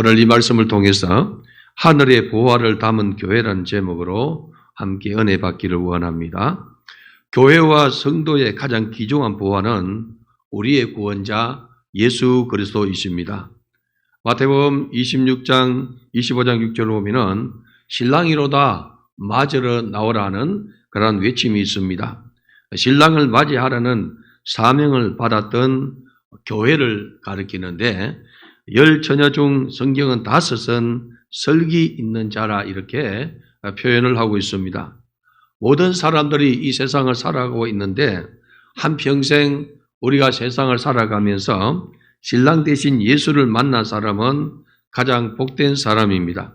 오늘 이 말씀을 통해서 하늘의 보화를 담은 교회라는 제목으로 함께 은혜 받기를 원합니다. 교회와 성도의 가장 귀중한 보화는 우리의 구원자 예수 그리스도이십니다. 마태복음 26장 25장 6절을 보면은 신랑이로다 맞으러 나오라는 그런 외침이 있습니다. 신랑을 맞이하라는 사명을 받았던 교회를 가리키는데 10처녀 중 성경은 5은 설기 있는 자라 이렇게 표현을 하고 있습니다. 모든 사람들이 이 세상을 살아가고 있는데 한평생 우리가 세상을 살아가면서 신랑 대신 예수를 만난 사람은 가장 복된 사람입니다.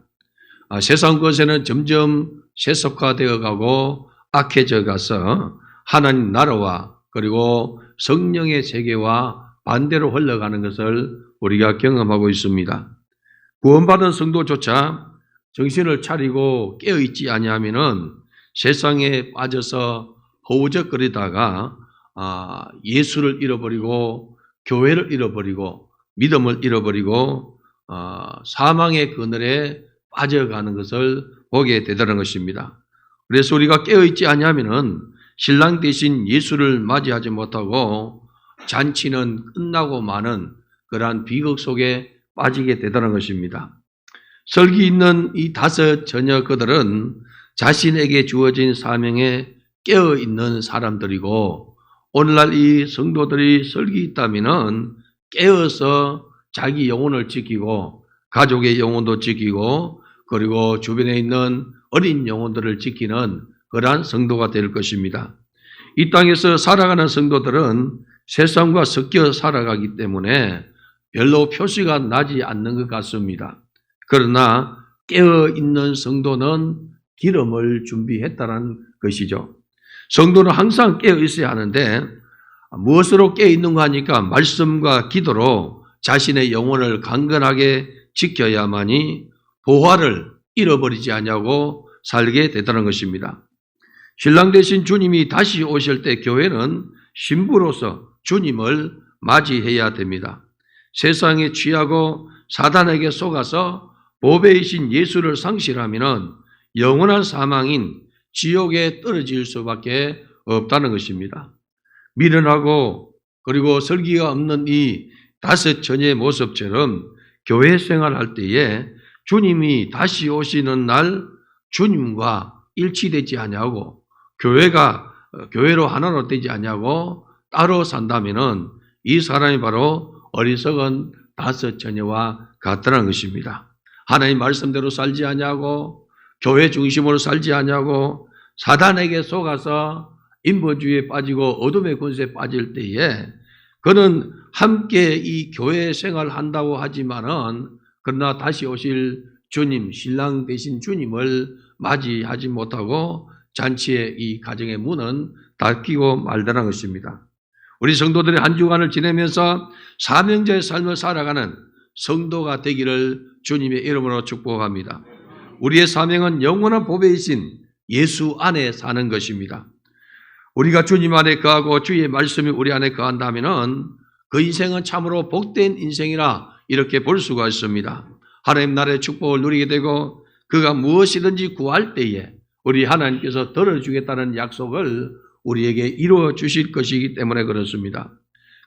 세상 것에는 점점 세속화되어 가고 악해져 가서 하나님 나라와 그리고 성령의 세계와 반대로 흘러가는 것을 우리가 경험하고 있습니다. 구원받은 성도조차 정신을 차리고 깨어있지 아니하면은 세상에 빠져서 허우적거리다가 예수를 잃어버리고 교회를 잃어버리고 믿음을 잃어버리고 사망의 그늘에 빠져가는 것을 보게 되더라는 것입니다. 그래서 우리가 깨어있지 아니하면은 신랑 대신 예수를 맞이하지 못하고 잔치는 끝나고 마는 그러한 비극 속에 빠지게 되더라는 것입니다. 설기 있는 이 5 처녀 그들은 자신에게 주어진 사명에 깨어있는 사람들이고 오늘날 이 성도들이 설기 있다면은 깨어서 자기 영혼을 지키고 가족의 영혼도 지키고 그리고 주변에 있는 어린 영혼들을 지키는 그러한 성도가 될 것입니다. 이 땅에서 살아가는 성도들은 세상과 섞여 살아가기 때문에 별로 표시가 나지 않는 것 같습니다. 그러나 깨어있는 성도는 기름을 준비했다는 것이죠. 성도는 항상 깨어있어야 하는데 무엇으로 깨어있는가 하니까 말씀과 기도로 자신의 영혼을 강건하게 지켜야만이 보화를 잃어버리지 않냐고 살게 되다는 것입니다. 신랑 대신 주님이 다시 오실 때 교회는 신부로서 주님을 맞이해야 됩니다. 세상에 취하고 사단에게 속아서 보배이신 예수를 상실하면 영원한 사망인 지옥에 떨어질 수밖에 없다는 것입니다. 미련하고 그리고 설기가 없는 이 5 처녀의 모습처럼 교회 생활할 때에 주님이 다시 오시는 날 주님과 일치되지 아니하고 교회가 교회로 하나로 되지 아니하고 따로 산다면은 이 사람이 바로 어리석은 5 처녀와 같다는 것입니다. 하나님 말씀대로 살지 아니하고 교회 중심으로 살지 아니하고 사단에게 속아서 인본주의에 빠지고 어둠의 권세에 빠질 때에 그는 함께 이 교회 생활한다고 하지만은 그러나 다시 오실 주님, 신랑 대신 주님을 맞이하지 못하고 잔치의 이 가정의 문은 닫히고 말다는 것입니다. 우리 성도들이 한 주간을 지내면서 사명자의 삶을 살아가는 성도가 되기를 주님의 이름으로 축복합니다. 우리의 사명은 영원한 보배이신 예수 안에 사는 것입니다. 우리가 주님 안에 거하고 주의 말씀이 우리 안에 거한다면 그 인생은 참으로 복된 인생이라 이렇게 볼 수가 있습니다. 하나님 나라의 축복을 누리게 되고 그가 무엇이든지 구할 때에 우리 하나님께서 들어주겠다는 약속을 우리에게 이루어 주실 것이기 때문에 그렇습니다.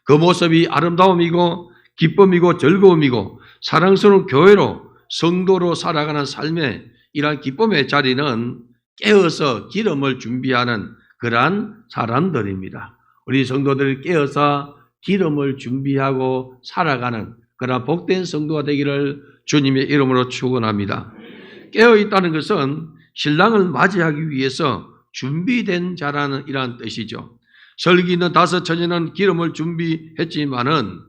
그 모습이 아름다움이고 기쁨이고 즐거움이고 사랑스러운 교회로 성도로 살아가는 삶의 이러한 기쁨의 자리는 깨어서 기름을 준비하는 그러한 사람들입니다. 우리 성도들이 깨어서 기름을 준비하고 살아가는 그러한 복된 성도가 되기를 주님의 이름으로 축원합니다. 깨어있다는 것은 신랑을 맞이하기 위해서 준비된 자라는 이러한 뜻이죠. 설기 있는 5 처녀는 기름을 준비했지만은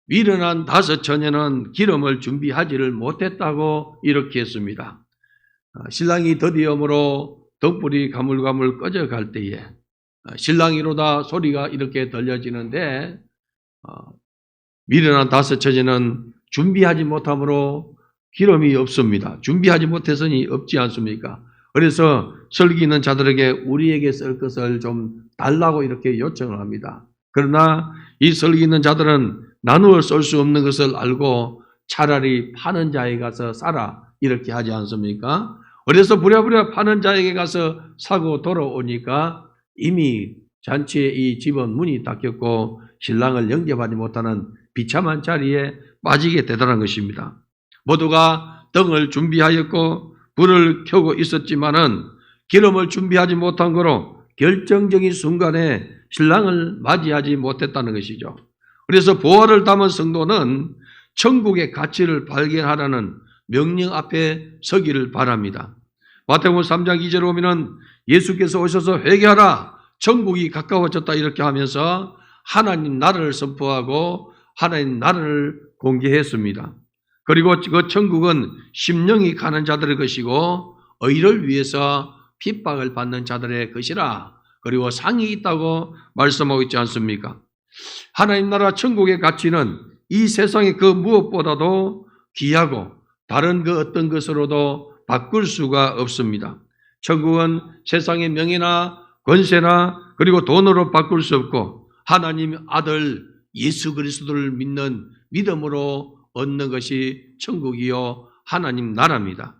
미련한 5 처녀는 기름을 준비하지를 못했다고 이렇게 했습니다. 신랑이 더디음으로 덕불이 가물가물 꺼져갈 때에 신랑이로다 소리가 이렇게 들려지는데 미련한 5 처녀는 준비하지 못함으로 기름이 없습니다. 준비하지 못해서니 없지 않습니까? 그래서 설기 있는 자들에게 우리에게 쓸 것을 좀 달라고 이렇게 요청을 합니다. 그러나 이 설기 있는 자들은 나누어 쏠 수 없는 것을 알고 차라리 파는 자에게 가서 사라 이렇게 하지 않습니까? 그래서 부랴부랴 파는 자에게 가서 사고 돌아오니까 이미 잔치의 이 집은 문이 닫혔고 신랑을 영접하지 못하는 비참한 자리에 빠지게 되더란 것입니다. 모두가 등을 준비하였고 불을 켜고 있었지만은 기름을 준비하지 못한 거로 결정적인 순간에 신랑을 맞이하지 못했다는 것이죠. 그래서 보화를 담은 성도는 천국의 가치를 발견하라는 명령 앞에 서기를 바랍니다. 마태복음 3장 2절에 보면은 예수께서 오셔서 회개하라 천국이 가까워졌다 이렇게 하면서 하나님 나라를 선포하고 하나님 나라를 공개했습니다. 그리고 그 천국은 심령이 가는 자들의 것이고 의를 위해서 핍박을 받는 자들의 것이라 그리고 상이 있다고 말씀하고 있지 않습니까? 하나님 나라 천국의 가치는 이 세상의 그 무엇보다도 귀하고 다른 그 어떤 것으로도 바꿀 수가 없습니다. 천국은 세상의 명예나 권세나 그리고 돈으로 바꿀 수 없고 하나님 아들 예수 그리스도를 믿는 믿음으로 얻는 것이 천국이요 하나님 나라입니다.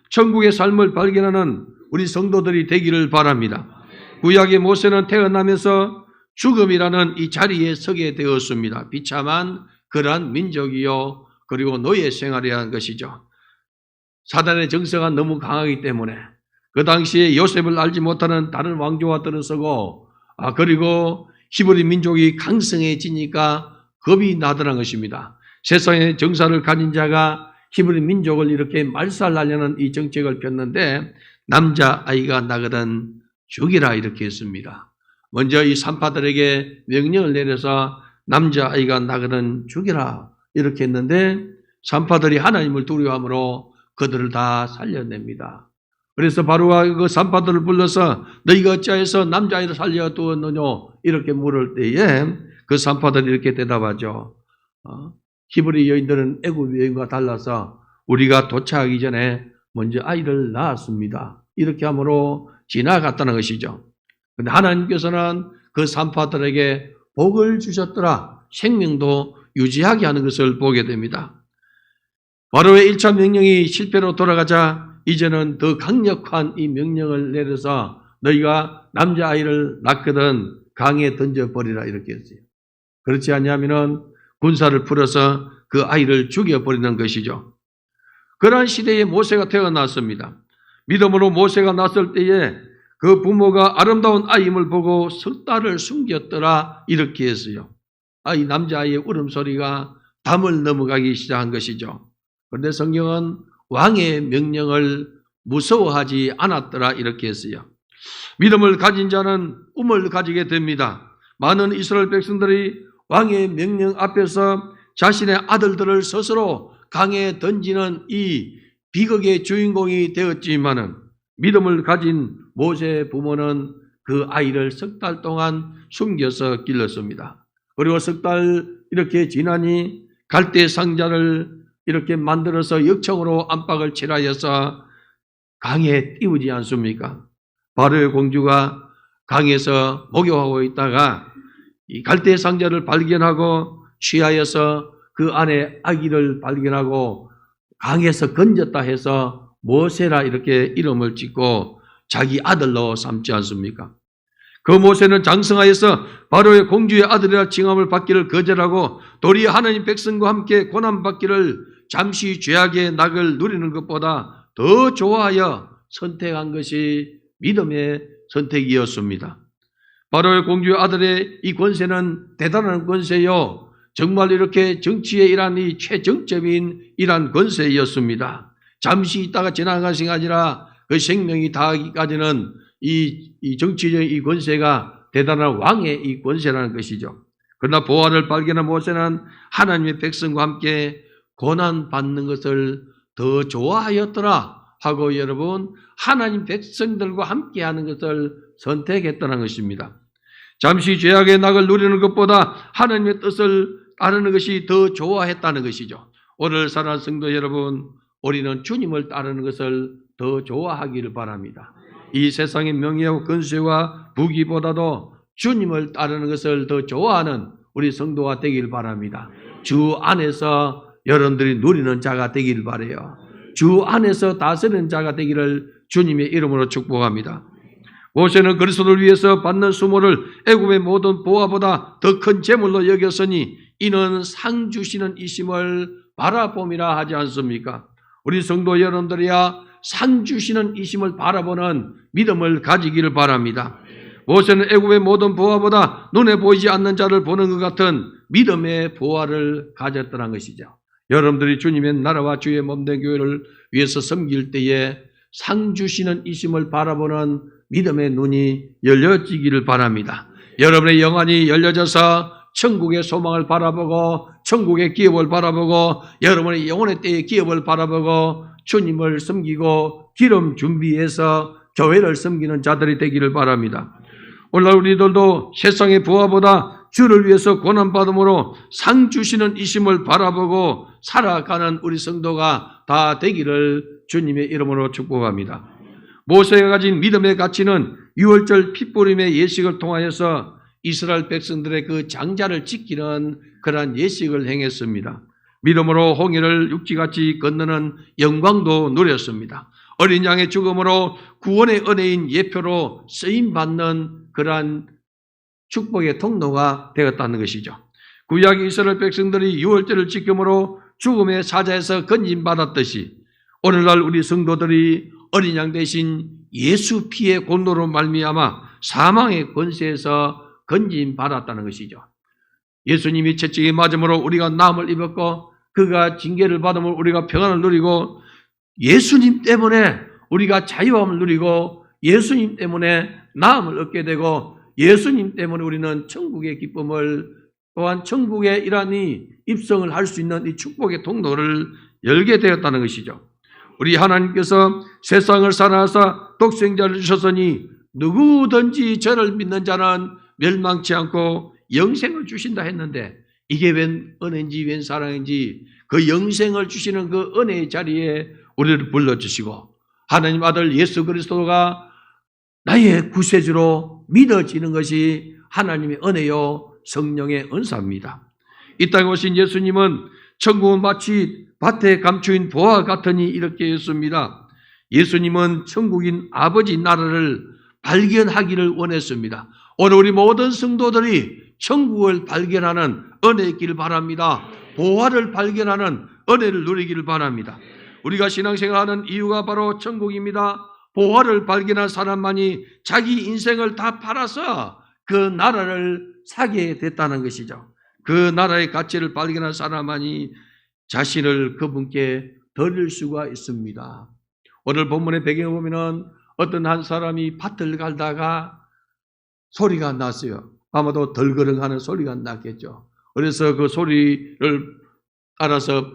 천국의 삶을 발견하는 우리 성도들이 되기를 바랍니다. 구약의 모세는 태어나면서 죽음이라는 이 자리에 서게 되었습니다. 비참한 그러한 민족이요 그리고 노예 생활이라는 것이죠. 사단의 정서가 너무 강하기 때문에 그 당시에 요셉을 알지 못하는 다른 왕조와 들어서고 그리고 히브리 민족이 강성해지니까 겁이 나더란 것입니다. 세상의 정사를 가진 자가 히브리 민족을 이렇게 말살하려는 이 정책을 폈는데 남자아이가 나거든 죽이라 이렇게 했습니다. 먼저 이 산파들에게 명령을 내려서 남자아이가 나거든 죽이라 이렇게 했는데 산파들이 하나님을 두려워함으로 그들을 다 살려냅니다. 그래서 바로가 그 산파들을 불러서 너희가 어찌하여서 남자아이를 살려두었느냐 이렇게 물을 때에 그 산파들이 이렇게 대답하죠. 히브리 여인들은 애굽 여인과 달라서 우리가 도착하기 전에 먼저 아이를 낳았습니다. 이렇게 함으로 지나갔다는 것이죠. 그런데 하나님께서는 그 산파들에게 복을 주셨더라. 생명도 유지하게 하는 것을 보게 됩니다. 바로의 1차 명령이 실패로 돌아가자 이제는 더 강력한 이 명령을 내려서 너희가 남자아이를 낳거든 강에 던져버리라 이렇게 했어요. 그렇지 않냐면은 군사를 풀어서 그 아이를 죽여버리는 것이죠. 그러한 시대에 모세가 태어났습니다. 믿음으로 모세가 났을 때에 그 부모가 아름다운 아이임을 보고 석 달을 숨겼더라 이렇게 했어요. 이 남자아이의 울음소리가 담을 넘어가기 시작한 것이죠. 그런데 성경은 왕의 명령을 무서워하지 않았더라 이렇게 했어요. 믿음을 가진 자는 꿈을 가지게 됩니다. 많은 이스라엘 백성들이 왕의 명령 앞에서 자신의 아들들을 스스로 강에 던지는 이 비극의 주인공이 되었지만은 믿음을 가진 모세의 부모는 그 아이를 석 달 동안 숨겨서 길렀습니다. 그리고 석 달 이렇게 지나니 갈대 상자를 이렇게 만들어서 역청으로 안팎을 칠하여서 강에 띄우지 않습니까? 바로의 공주가 강에서 목욕하고 있다가 이 갈대 상자를 발견하고 취하여서 그 안에 아기를 발견하고 강에서 건졌다 해서 모세라 이렇게 이름을 짓고 자기 아들로 삼지 않습니까? 그 모세는 장성하여서 바로의 공주의 아들이라 칭함을 받기를 거절하고 도리어 하나님 백성과 함께 고난받기를 잠시 죄악의 낙을 누리는 것보다 더 좋아하여 선택한 것이 믿음의 선택이었습니다. 바로의 공주의 아들의 이 권세는 대단한 권세요. 정말 이렇게 정치의 일한 이 최정점인 이란 권세였습니다. 잠시 있다가 지나간 것이 아니라 그 생명이 다하기까지는 이 정치적인 이 권세가 대단한 왕의 이 권세라는 것이죠. 그러나 보화를 발견한 모세는 하나님의 백성과 함께 고난받는 것을 더 좋아하였더라 하고 여러분 하나님 백성들과 함께 하는 것을 선택했다는 것입니다. 잠시 죄악의 낙을 누리는 것보다 하나님의 뜻을 따르는 것이 더 좋아했다는 것이죠. 오늘 사랑하는 성도 여러분, 우리는 주님을 따르는 것을 더 좋아하기를 바랍니다. 이 세상의 명예와 권세와 부귀보다도 주님을 따르는 것을 더 좋아하는 우리 성도가 되길 바랍니다. 주 안에서 여러분들이 누리는 자가 되길 바라요. 주 안에서 다스리는 자가 되기를 주님의 이름으로 축복합니다. 모세는 그리스도를 위해서 받는 수모를 애굽의 모든 보화보다 더 큰 재물로 여겼으니 이는 상 주시는 이심을 바라봄이라 하지 않습니까? 우리 성도 여러분들이야 상 주시는 이심을 바라보는 믿음을 가지기를 바랍니다. 모세는 애굽의 모든 보화보다 눈에 보이지 않는 자를 보는 것 같은 믿음의 보화를 가졌다는 것이죠. 여러분들이 주님의 나라와 주의 몸된 교회를 위해서 섬길 때에 상 주시는 이심을 바라보는 믿음의 눈이 열려지기를 바랍니다. 여러분의 영안이 열려져서 천국의 소망을 바라보고 천국의 기업을 바라보고 여러분의 영혼의 때의 기업을 바라보고 주님을 섬기고 기름 준비해서 교회를 섬기는 자들이 되기를 바랍니다. 오늘날 우리들도 세상의 부하보다 주를 위해서 고난받음으로 상 주시는 이심을 바라보고 살아가는 우리 성도가 다 되기를 주님의 이름으로 축복합니다. 모세가 가진 믿음의 가치는 유월절 핏부림의 예식을 통하여서 이스라엘 백성들의 그 장자를 지키는 그러한 예식을 행했습니다. 믿음으로 홍해를 육지같이 건너는 영광도 누렸습니다. 어린 양의 죽음으로 구원의 은혜인 예표로 쓰임받는 그러한 축복의 통로가 되었다는 것이죠. 구약 이스라엘 백성들이 유월절을 지킴으로 죽음의 사자에서 건진받았듯이 오늘날 우리 성도들이 어린 양 대신 예수 피의 공로로 말미암아 사망의 권세에서 건진받았다는 것이죠. 예수님이 채찍에 맞음으로 우리가 나음을 입었고 그가 징계를 받음으로 우리가 평안을 누리고 예수님 때문에 우리가 자유함을 누리고 예수님 때문에 나음을 얻게 되고 예수님 때문에 우리는 천국의 기쁨을 또한 천국의 일환이 입성을 할 수 있는 이 축복의 통로를 열게 되었다는 것이죠. 우리 하나님께서 세상을 사랑하사 독생자를 주셨으니 누구든지 저를 믿는 자는 멸망치 않고 영생을 주신다 했는데 이게 웬 은혜인지 웬 사랑인지 그 영생을 주시는 그 은혜의 자리에 우리를 불러주시고 하나님 아들 예수 그리스도가 나의 구세주로 믿어지는 것이 하나님의 은혜요 성령의 은사입니다. 이 땅에 오신 예수님은 천국은 마치 밭에 감추인 보화 같으니 이렇게 했습니다. 예수님은 천국인 아버지 나라를 발견하기를 원했습니다. 오늘 우리 모든 성도들이 천국을 발견하는 은혜이길 바랍니다. 보화를 발견하는 은혜를 누리기를 바랍니다. 우리가 신앙생활하는 이유가 바로 천국입니다. 보화를 발견한 사람만이 자기 인생을 다 팔아서 그 나라를 사게 됐다는 것이죠. 그 나라의 가치를 발견한 사람만이 자신을 그분께 드릴 수가 있습니다. 오늘 본문의 배경을 보면은 어떤 한 사람이 밭을 갈다가 소리가 났어요. 아마도 덜그렁하는 소리가 났겠죠. 그래서 그 소리를 알아서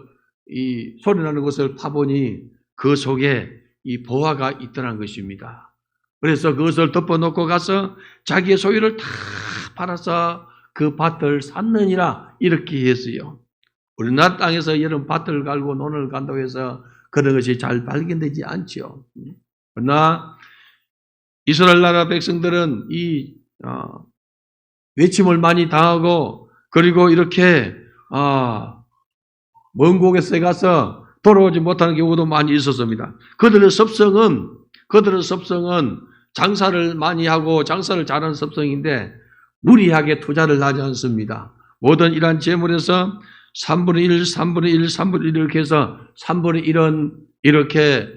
이 소리 나는 곳을 파보니 그 속에 이 보화가 있더란 것입니다. 그래서 그것을 덮어놓고 가서 자기의 소유를 다 팔아서 그 밭을 샀느니라 이렇게 했어요. 우리나라 땅에서 여름 밭을 갈고 논을 간다고 해서 그런 것이 잘 발견되지 않죠. 그러나 이스라엘 나라 백성들은 이 외침을 많이 당하고 그리고 이렇게 먼 곳에 가서 돌아오지 못하는 경우도 많이 있었습니다. 그들의 습성은 장사를 많이 하고 장사를 잘하는 습성인데 무리하게 투자를 하지 않습니다. 모든 이러한 재물에서 3분의 1, 3분의 1, 3분의 1 이렇게 해서 3분의 1은 이렇게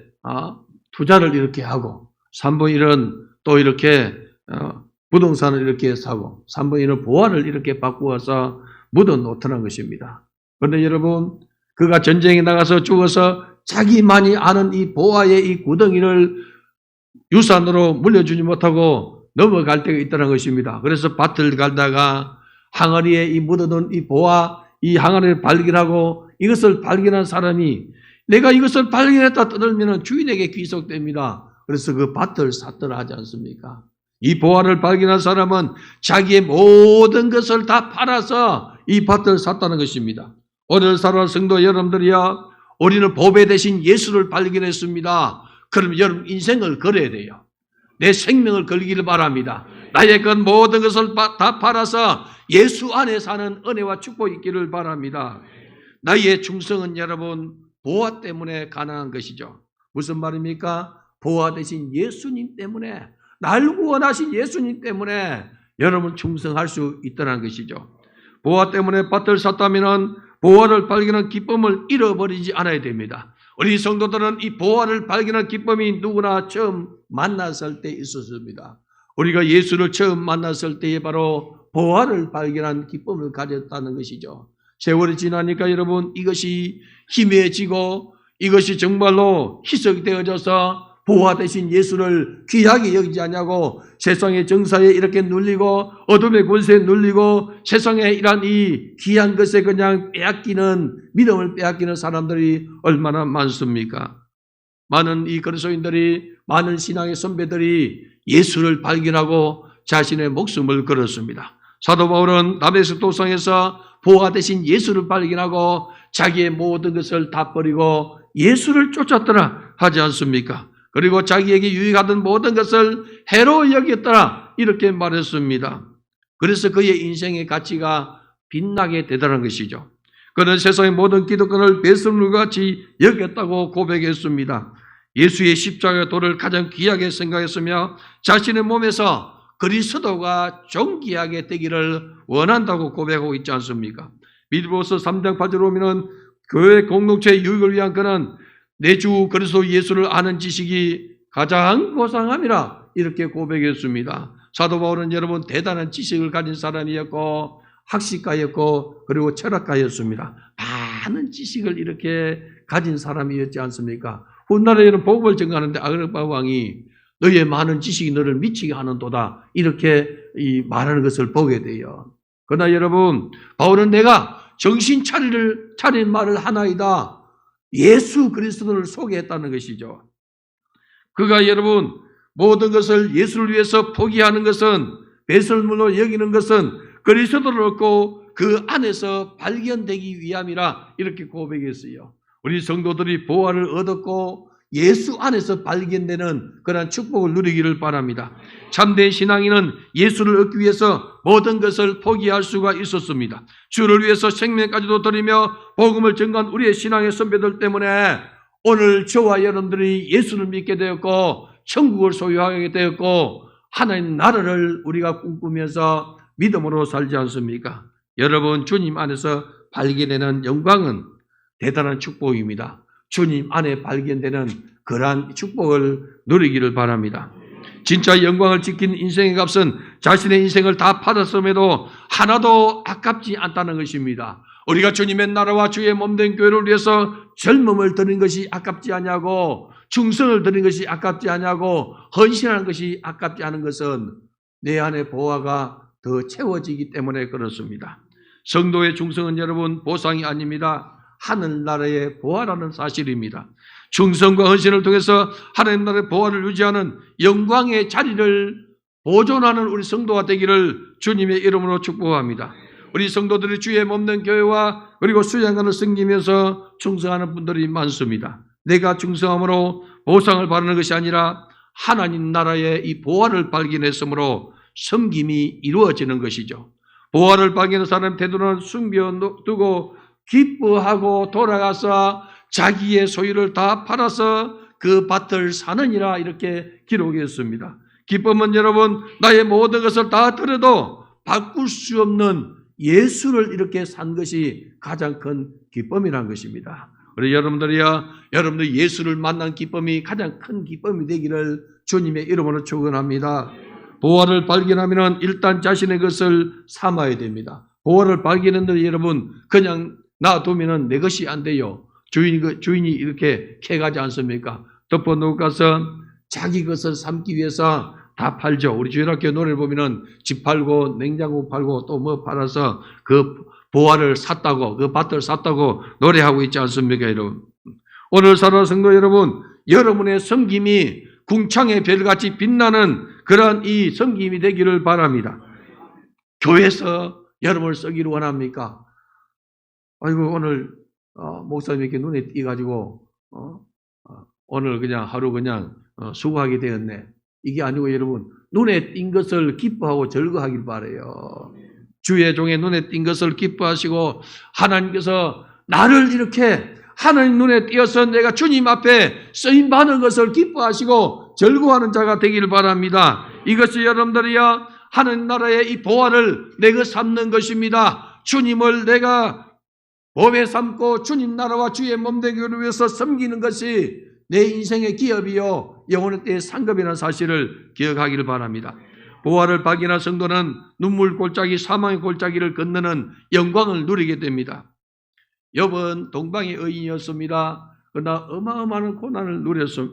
투자를 이렇게 하고 3분의 1은 또 이렇게 부동산을 이렇게 사고 3분의 1은 보화를 이렇게 바꾸어서 묻어 놓더란 것입니다. 그런데 여러분 그가 전쟁에 나가서 죽어서 자기만이 아는 이 보화의 이 구덩이를 유산으로 물려주지 못하고 넘어갈 때가 있다는 것입니다. 그래서 밭을 갈다가 항아리에 이 묻어둔 이 보화 이 항아리를 발견하고 이것을 발견한 사람이 내가 이것을 발견했다 떠들면 주인에게 귀속됩니다. 그래서 그 밭을 샀더라 하지 않습니까? 이 보화를 발견한 사람은 자기의 모든 것을 다 팔아서 이 밭을 샀다는 것입니다. 오늘 살아온 성도 여러분들이야 우리는 보배 대신 예수를 발견했습니다. 그럼 여러분 인생을 걸어야 돼요. 내 생명을 걸기를 바랍니다. 나의 그 모든 것을 다 팔아서 예수 안에 사는 은혜와 축복이 있기를 바랍니다. 나의 충성은 여러분 보화 때문에 가능한 것이죠. 무슨 말입니까? 보화 되신 예수님 때문에, 날 구원하신 예수님 때문에 여러분 충성할 수 있다는 것이죠. 보화 때문에 밭을 샀다면 보화를 발견한 기쁨을 잃어버리지 않아야 됩니다. 우리 성도들은 이 보화를 발견한 기쁨이 누구나 처음 만났을 때 있었습니다. 우리가 예수를 처음 만났을 때에 바로 보화를 발견한 기쁨을 가졌다는 것이죠. 세월이 지나니까 여러분 이것이 희미해지고 이것이 정말로 희석되어져서 보화 대신 예수를 귀하게 여기지 않냐고 세상의 정사에 이렇게 눌리고 어둠의 권세에 눌리고 세상에 이란 이 귀한 것에 그냥 빼앗기는, 믿음을 빼앗기는 사람들이 얼마나 많습니까? 많은 이 그리스도인들이, 많은 신앙의 선배들이 예수를 발견하고 자신의 목숨을 걸었습니다. 사도 바울은 다메섹 도상에서 보화 대신 예수를 발견하고 자기의 모든 것을 다 버리고 예수를 쫓았더라 하지 않습니까? 그리고 자기에게 유익하던 모든 것을 해로 여겼더라 이렇게 말했습니다. 그래서 그의 인생의 가치가 빛나게 되더라는 것이죠. 그는 세상의 모든 기득권을 배설물같이 여겼다고 고백했습니다. 예수의 십자가의 도를 가장 귀하게 생각했으며 자신의 몸에서 그리스도가 존귀하게 되기를 원한다고 고백하고 있지 않습니까? 빌립보서 3장 8절 보면은 교회 공동체의 유익을 위한 그는 내 주 그리스도 예수를 아는 지식이 가장 고상함이라 이렇게 고백했습니다. 사도 바울은 여러분 대단한 지식을 가진 사람이었고 학식가였고 그리고 철학가였습니다. 많은 지식을 이렇게 가진 사람이었지 않습니까? 훗날에는 복음을 전가하는데 아그리파 왕이 너의 많은 지식이 너를 미치게 하는도다 이렇게 말하는 것을 보게 돼요. 그러나 여러분 바울은 내가 정신 차린 말을 하나이다. 예수 그리스도를 소개했다는 것이죠. 그가 여러분 모든 것을 예수를 위해서 포기하는 것은, 배설물로 여기는 것은 그리스도를 얻고 그 안에서 발견되기 위함이라 이렇게 고백했어요. 우리 성도들이 보화를 얻었고 예수 안에서 발견되는 그런 축복을 누리기를 바랍니다. 참된 신앙인은 예수를 얻기 위해서 모든 것을 포기할 수가 있었습니다. 주를 위해서 생명까지도 드리며 복음을 전가한 우리의 신앙의 선배들 때문에 오늘 저와 여러분들이 예수를 믿게 되었고 천국을 소유하게 되었고 하나님 나라를 우리가 꿈꾸면서 믿음으로 살지 않습니까? 여러분 주님 안에서 발견되는 영광은 대단한 축복입니다. 주님 안에 발견되는 그러한 축복을 누리기를 바랍니다. 진짜 영광을 지킨 인생의 값은 자신의 인생을 다 받았음에도 하나도 아깝지 않다는 것입니다. 우리가 주님의 나라와 주의 몸된 교회를 위해서 젊음을 드린 것이 아깝지 않냐고, 충성을 드린 것이 아깝지 않냐고, 헌신하는 것이 아깝지 않은 것은 내 안의 보화가 더 채워지기 때문에 그렇습니다. 성도의 충성은 여러분 보상이 아닙니다. 하늘나라의 보화라는 사실입니다. 충성과 헌신을 통해서 하나님 나라의 보화를 유지하는 영광의 자리를 보존하는 우리 성도가 되기를 주님의 이름으로 축복합니다. 우리 성도들이 주의 몸된 교회와 그리고 수양관을 섬기면서 충성하는 분들이 많습니다. 내가 충성함으로 보상을 받는 것이 아니라 하나님 나라의 이 보화를 발견했으므로 섬김이 이루어지는 것이죠. 보화를 발견한 사람 태도는 숨겨두고 기뻐하고 돌아가서 자기의 소유를 다 팔아서 그 밭을 사느니라 이렇게 기록했습니다. 기쁨은 여러분 나의 모든 것을 다 들여도 바꿀 수 없는 예수를 이렇게 산 것이 가장 큰 기쁨이라는 것입니다. 우리 여러분들이야 여러분들 예수를 만난 기쁨이 가장 큰 기쁨이 되기를 주님의 이름으로 축원합니다. 보화를 발견하면 일단 자신의 것을 삼아야 됩니다. 보화를 발견했는데 여러분 그냥 놔두면 내 것이 안 돼요. 주인이 이렇게 캐가지 않습니까? 덮어놓고 가서 자기 것을 삼기 위해서 다 팔죠. 우리 주일학교 노래를 보면은 집 팔고 냉장고 팔고 또 뭐 팔아서 그 보화를 샀다고, 그 밭을 샀다고 노래하고 있지 않습니까, 여러분? 오늘 사랑하는 성도 여러분, 여러분의 섬김이 궁창의 별같이 빛나는 그런 이 섬김이 되기를 바랍니다. 교회에서 여러분을 쓰기를 원합니까? 아이고 오늘 목사님 이렇게 눈에 띄가지고 오늘 그냥 하루 그냥 수고하게 되었네. 이게 아니고 여러분 눈에 띈 것을 기뻐하고 즐거워하길 바라요. 주의 종의 눈에 띈 것을 기뻐하시고 하나님께서 나를 이렇게 하나님 눈에 띄어서 내가 주님 앞에 쓰임 받는 것을 기뻐하시고 즐거워하는 자가 되기를 바랍니다. 이것이 여러분들이야 하나님 나라의 이 보화를 내가 삼는 것입니다. 주님을 내가 보배 삼고 주님 나라와 주의 몸되기를 위해서 섬기는 것이 내 인생의 기업이요 영혼의 때의 상급이라는 사실을 기억하기를 바랍니다. 보화를 발견한 성도는 눈물 골짜기 사망의 골짜기를 건너는 영광을 누리게 됩니다. 욥은 동방의 의인이었습니다. 그러나 어마어마한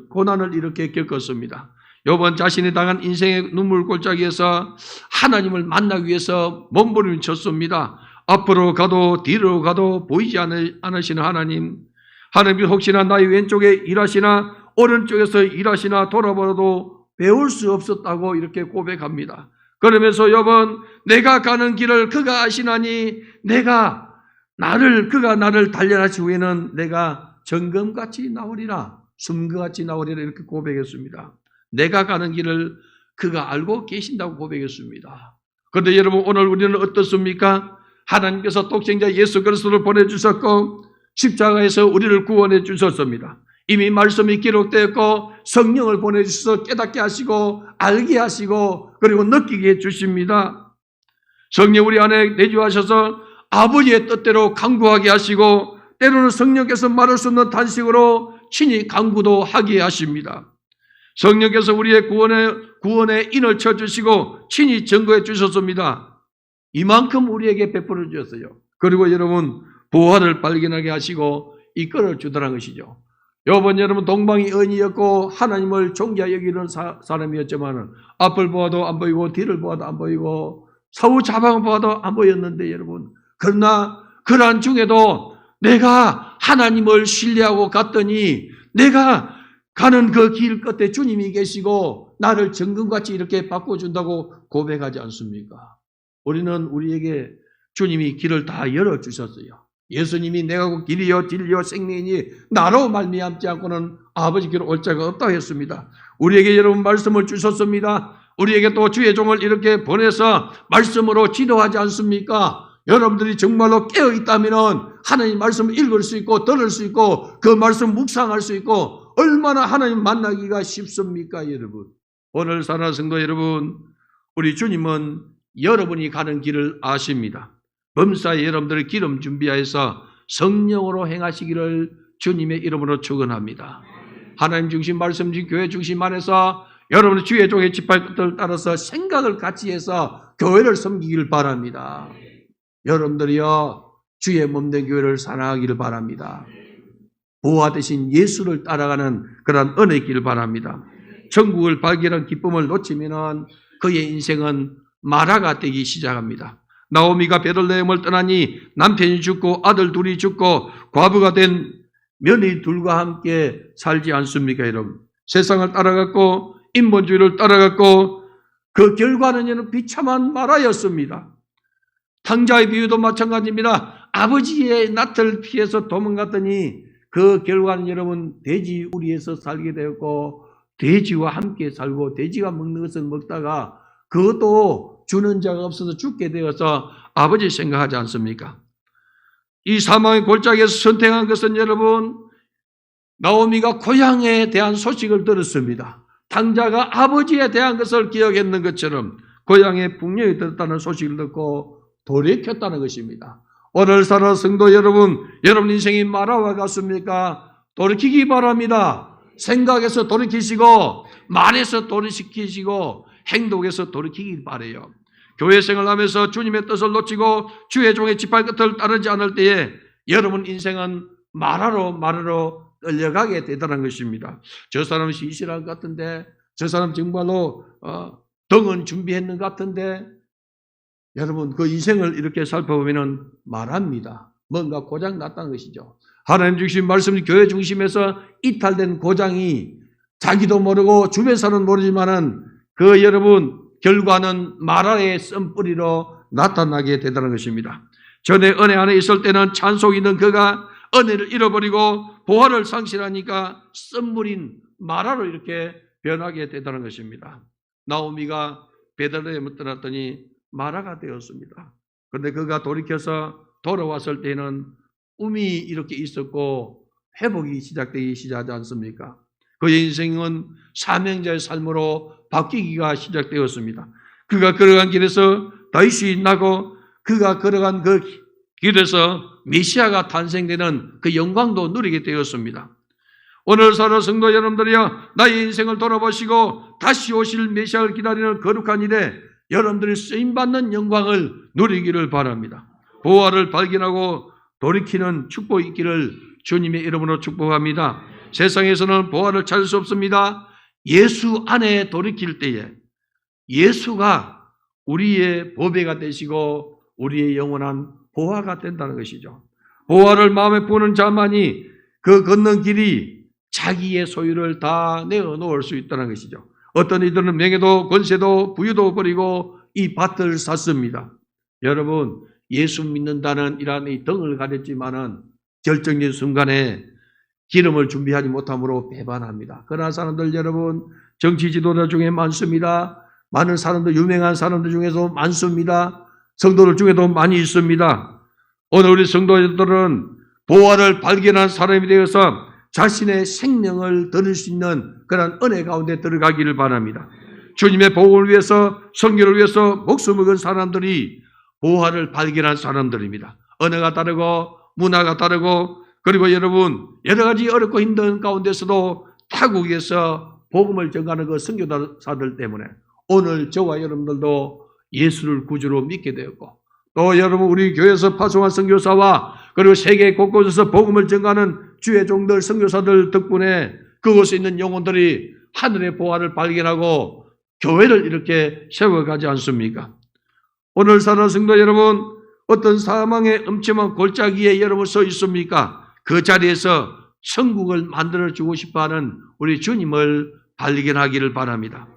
고난을 이렇게 겪었습니다. 욥은 자신이 당한 인생의 눈물 골짜기에서 하나님을 만나기 위해서 몸부림쳤습니다. 앞으로 가도 뒤로 가도 보이지 않으시는 하나님, 하나님이 혹시나 나의 왼쪽에 일하시나 오른쪽에서 일하시나 돌아보아도 배울 수 없었다고 이렇게 고백합니다. 그러면서 욥은 내가 가는 길을 그가 아시나니 그가 나를 단련하신 후에는 내가 정금같이 나오리라, 숨같이 나오리라 이렇게 고백했습니다. 내가 가는 길을 그가 알고 계신다고 고백했습니다. 그런데 여러분 오늘 우리는 어떻습니까? 하나님께서 독생자 예수 그리스도를 보내주셨고 십자가에서 우리를 구원해 주셨습니다. 이미 말씀이 기록되었고 성령을 보내주셔서 깨닫게 하시고 알게 하시고 그리고 느끼게 해주십니다. 성령 우리 안에 내주하셔서 아버지의 뜻대로 강구하게 하시고 때로는 성령께서 말할 수 없는 단식으로 친히 강구도 하게 하십니다. 성령께서 우리의 구원에 인을 쳐주시고 친히 증거해 주셨습니다. 이만큼 우리에게 베풀어 주셨어요. 그리고 여러분 보화를 발견하게 하시고 이끌어 주더라는 것이죠. 욥은 여러분 동방의 의인이었고 하나님을 존귀하게 여기는 사람이었지만 앞을 보아도 안 보이고 뒤를 보아도 안 보이고 사후 좌방을 보아도 안 보였는데 여러분 그러나 그러한 중에도 내가 하나님을 신뢰하고 갔더니 내가 가는 그 길 끝에 주님이 계시고 나를 정금같이 이렇게 바꿔준다고 고백하지 않습니까? 우리는 우리에게 주님이 길을 다 열어주셨어요. 예수님이 내가 길이요 진리요 생명이니 나로 말미암지 않고는 아버지께로 올 자가 없다고 했습니다. 우리에게 여러분 말씀을 주셨습니다. 우리에게 또 주의 종을 이렇게 보내서 말씀으로 지도하지 않습니까? 여러분들이 정말로 깨어있다면 하나님 말씀을 읽을 수 있고 들을 수 있고 그 말씀 묵상할 수 있고 얼마나 하나님 만나기가 쉽습니까 여러분? 오늘 사랑하는 성도 여러분, 우리 주님은 여러분이 가는 길을 아십니다. 범사에 여러분들의 기름 준비하여서 성령으로 행하시기를 주님의 이름으로 축원합니다. 하나님 중심 말씀 중심 교회 중심 안에서 여러분의 주의 종의 지팔끝을 따라서 생각을 같이 해서 교회를 섬기기를 바랍니다. 여러분들이요 주의 몸된 교회를 사랑하기를 바랍니다. 보화 대신 예수를 따라가는 그런 은혜의 길을 바랍니다. 천국을 발견한 기쁨을 놓치면 그의 인생은 마라가 되기 시작합니다. 나오미가 베들레헴을 떠나니 남편이 죽고 아들 둘이 죽고 과부가 된 며느리 둘과 함께 살지 않습니까 여러분? 세상을 따라갔고 인본주의를 따라갔고 그 결과는 비참한 마라였습니다. 탕자의 비유도 마찬가지입니다. 아버지의 낯을 피해서 도망갔더니 그 결과는 여러분 돼지 우리에서 살게 되었고 돼지와 함께 살고 돼지가 먹는 것을 먹다가 그것도 주는 자가 없어서 죽게 되어서 아버지 생각하지 않습니까? 이 사망의 골짜기에서 선택한 것은 여러분 나오미가 고향에 대한 소식을 들었습니다. 탕자가 아버지에 대한 것을 기억했는 것처럼 고향에 풍년이 들었다는 소식을 듣고 돌이켰다는 것입니다. 오늘 살아 성도 여러분, 여러분 인생이 마라와 같습니까? 돌이키기 바랍니다. 생각에서 돌이키시고 말에서 돌이키시고 행동에서 돌이키기 바라요. 교회 생활하면서 주님의 뜻을 놓치고 주의 종의 지팔끝을 따르지 않을 때에 여러분 인생은 마라로 끌려가게 되더라는 것입니다. 저 사람은 시시한 것 같은데 저 사람 정말로 등은 준비했는 것 같은데 여러분 그 인생을 이렇게 살펴보면 말합니다. 뭔가 고장 났다는 것이죠. 하나님 중심 말씀 교회 중심에서 이탈된 고장이 자기도 모르고 주변 사람은 모르지만은 그 여러분 결과는 마라의 씀뿌리로 나타나게 되다는 것입니다. 전에 은혜 안에 있을 때는 찬송이 있는 그가 은혜를 잃어버리고 보화를 상실하니까 씀물인 마라로 이렇게 변하게 되다는 것입니다. 나오미가 베들레헴을 떠났더니 마라가 되었습니다. 그런데 그가 돌이켜서 돌아왔을 때는 기쁨이 이렇게 있었고 회복이 시작되기 시작하지 않습니까? 그의 인생은 사명자의 삶으로 바뀌기가 시작되었습니다. 그가 걸어간 길에서 다윗이 나고 그가 걸어간 그 길에서 메시아가 탄생되는 그 영광도 누리게 되었습니다. 오늘 사는 성도 여러분들이여, 나의 인생을 돌아보시고 다시 오실 메시아를 기다리는 거룩한 일에 여러분들이 쓰임받는 영광을 누리기를 바랍니다. 보화를 발견하고 돌이키는 축복이 있기를 주님의 이름으로 축복합니다. 세상에서는 보화를 찾을 수 없습니다. 예수 안에 돌이킬 때에 예수가 우리의 보배가 되시고 우리의 영원한 보화가 된다는 것이죠. 보화를 마음에 부는 자만이 그 걷는 길이 자기의 소유를 다 내어놓을 수 있다는 것이죠. 어떤 이들은 명예도 권세도 부유도 버리고 이 밭을 샀습니다. 여러분, 예수 믿는다는 이러한 이 등을 가렸지만은 결정적인 순간에 기름을 준비하지 못함으로 배반합니다. 그러나 사람들 여러분, 정치 지도자 중에 많습니다. 많은 사람들, 유명한 사람들 중에서 많습니다. 성도들 중에도 많이 있습니다. 오늘 우리 성도들은 보화를 발견한 사람이 되어서 자신의 생명을 드릴 수 있는 그런 은혜 가운데 들어가기를 바랍니다. 주님의 복음을 위해서, 성결을 위해서 목숨을 건 사람들이 보화를 발견한 사람들입니다. 언어가 다르고 문화가 다르고, 그리고 여러분 여러 가지 어렵고 힘든 가운데서도 타국에서 복음을 전가하는 그 선교사들 때문에 오늘 저와 여러분들도 예수를 구주로 믿게 되었고, 또 여러분 우리 교회에서 파송한 선교사와 그리고 세계 곳곳에서 복음을 전가하는 주의 종들 선교사들 덕분에 그곳에 있는 영혼들이 하늘의 보화를 발견하고 교회를 이렇게 세워가지 않습니까? 오늘 사는 성도 여러분, 어떤 사망의 음침한 골짜기에 여러분 서 있습니까? 그 자리에서 천국을 만들어주고 싶어하는 우리 주님을 발견하기를 바랍니다.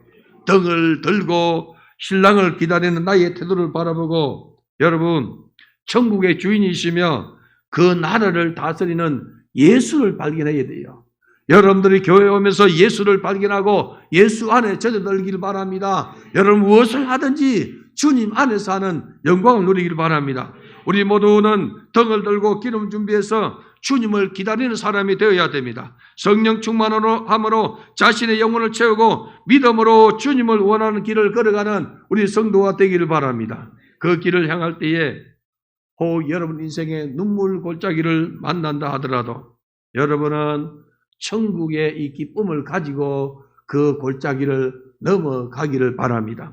등을 들고 신랑을 기다리는 나의 태도를 바라보고, 여러분 천국의 주인이시며 그 나라를 다스리는 예수를 발견해야 돼요. 여러분들이 교회에 오면서 예수를 발견하고 예수 안에 젖어들기를 바랍니다. 여러분 무엇을 하든지 주님 안에서 하는 영광을 누리기를 바랍니다. 우리 모두는 등을 들고 기름 준비해서 주님을 기다리는 사람이 되어야 됩니다. 성령 충만함으로 자신의 영혼을 채우고 믿음으로 주님을 원하는 길을 걸어가는 우리 성도가 되기를 바랍니다. 그 길을 향할 때에 혹 여러분 인생의 눈물 골짜기를 만난다 하더라도 여러분은 천국의 이 기쁨을 가지고 그 골짜기를 넘어가기를 바랍니다.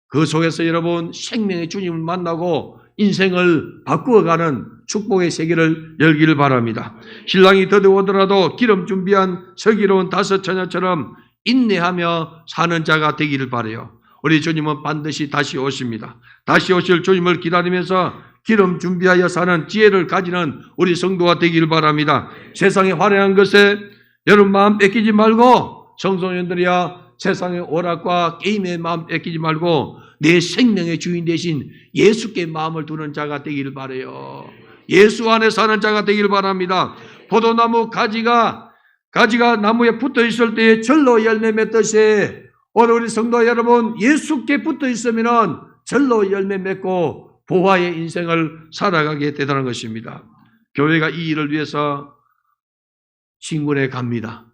그 속에서 여러분 생명의 주님을 만나고 인생을 바꾸어가는 축복의 세계를 열기를 바랍니다. 신랑이 더디오더라도 기름 준비한 슬기로운 다섯 처녀처럼 인내하며 사는 자가 되기를 바라요. 우리 주님은 반드시 다시 오십니다. 다시 오실 주님을 기다리면서 기름 준비하여 사는 지혜를 가지는 우리 성도가 되기를 바랍니다. 세상의 화려한 것에 여러분 마음 뺏기지 말고, 청소년들이야 세상의 오락과 게임에 마음 뺏기지 말고 내 생명의 주인 되신 예수께 마음을 두는 자가 되기를 바라요. 예수 안에 사는 자가 되기를 바랍니다. 포도나무 가지가 나무에 붙어 있을 때에 절로 열매 맺듯이 오늘 우리 성도 여러분 예수께 붙어 있으면 절로 열매 맺고 보화의 인생을 살아가게 되다는 것입니다. 교회가 이 일을 위해서 신군에 갑니다.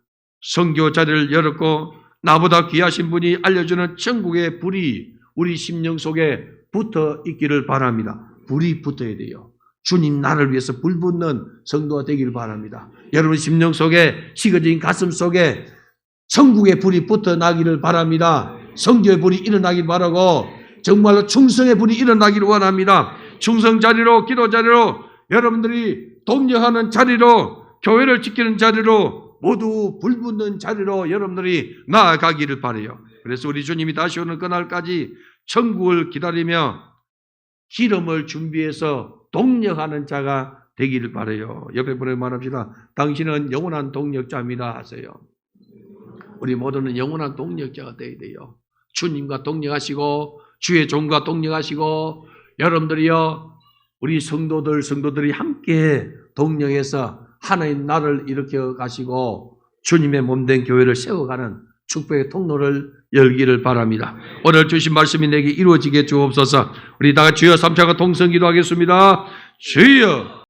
선교 자리를 열었고 나보다 귀하신 분이 알려주는 천국의 불이 우리 심령 속에 붙어 있기를 바랍니다. 불이 붙어야 돼요. 주님 나를 위해서 불 붙는 성도가 되기를 바랍니다. 여러분 심령 속에 식어진 가슴 속에 천국의 불이 붙어 나기를 바랍니다. 성교의 불이 일어나길 바라고 정말로 충성의 불이 일어나기를 원합니다. 충성 자리로, 기도 자리로, 여러분들이 동력하는 자리로, 교회를 지키는 자리로, 모두 불 붙는 자리로 여러분들이 나아가기를 바라요. 그래서 우리 주님이 다시 오는 그날까지 천국을 기다리며 기름을 준비해서 동력하는 자가 되기를 바라요. 옆에 분에게 말합시다. 당신은 영원한 동력자입니다 하세요. 우리 모두는 영원한 동력자가 되어야 돼요. 주님과 동력하시고 주의 종과 동력하시고 여러분들이요 우리 성도들이 함께 동력해서 하나의 나라를 일으켜 가시고 주님의 몸된 교회를 세워가는 축복의 통로를 열기를 바랍니다. 오늘 주신 말씀이 내게 이루어지게 주옵소서. 우리 다 같이 주여 3차가 통성 기도하겠습니다. 주여